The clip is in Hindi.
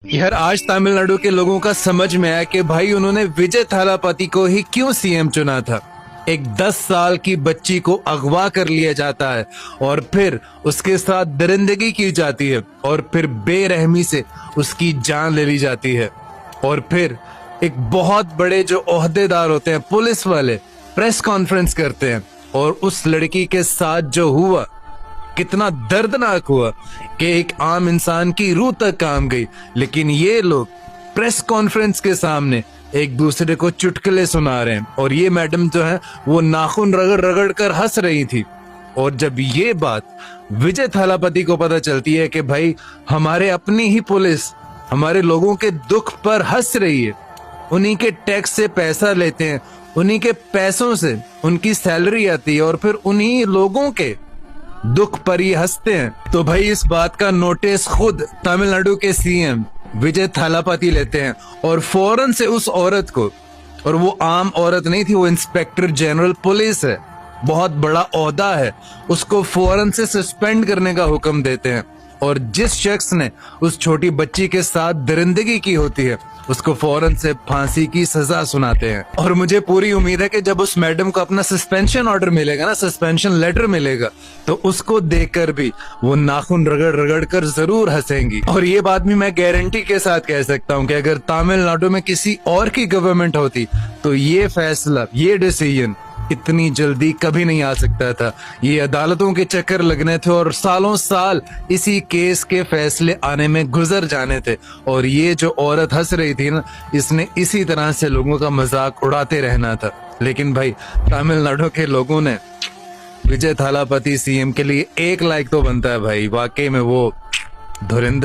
यार आज तमिलनाडु के लोगों का समझ में आया कि भाई उन्होंने विजय थालापति को ही क्यों सीएम चुना था। एक 10 साल की बच्ची को अगवा कर लिया जाता है और फिर उसके साथ दरिंदगी की जाती है और फिर बेरहमी से उसकी जान ले ली जाती है और फिर एक बहुत बड़े जो ओहदेदार होते हैं पुलिस वाले प्रेस कॉन्फ्रेंस करते हैं और उस लड़की के साथ जो हुआ कितना दर्दनाक हुआ कि एक आम इंसान की रूह तक काम गई। लेकिन ये लोग प्रेस कॉन्फ्रेंस के सामने एक दूसरे को चुटकुले सुना रहे हैं और ये मैडम जो है वो नाखून रगड़ रगड़ कर हंस रही थी। और जब ये बात विजय थालापति को पता चलती है कि भाई हमारे अपनी ही पुलिस हमारे लोगों के दुख पर हंस रही है, उन्हीं के टैक्स से पैसा लेते हैं, उन्हीं के पैसों से उनकी सैलरी आती है और फिर उन्हीं लोगों के दुख पर ही हंसते हैं, तो भाई इस बात का नोटिस खुद तमिलनाडु के सीएम विजय थालापति लेते हैं और फौरन से उस औरत को, और वो आम औरत नहीं थी, वो इंस्पेक्टर जनरल पुलिस है, बहुत बड़ा ओहदा है, उसको फौरन से सस्पेंड करने का हुक्म देते हैं। और जिस शख्स ने उस छोटी बच्ची के साथ दरिंदगी की होती है उसको फौरन से फांसी की सजा सुनाते हैं। और मुझे पूरी उम्मीद है कि जब उस मैडम को अपना सस्पेंशन ऑर्डर मिलेगा ना, सस्पेंशन लेटर मिलेगा, तो उसको देखकर भी वो नाखून रगड़ रगड़ कर जरूर हंसेंगी। और ये बात भी मैं गारंटी के साथ कह सकता हूँ कि अगर तमिलनाडु में किसी और की गवर्नमेंट होती तो ये फैसला, ये डिसीजन इतनी जल्दी कभी नहीं आ सकता था। ये अदालतों के चक्कर लगने थे और सालों साल इसी केस के फैसले आने में गुजर जाने थे। और ये जो औरत हंस रही थी ना, इसने इसी तरह से लोगों का मजाक उड़ाते रहना था। लेकिन भाई तमिलनाडु के लोगों ने विजय थालापति सीएम के लिए 1 लाइक तो बनता है भाई, वाकई में वो धुरंधर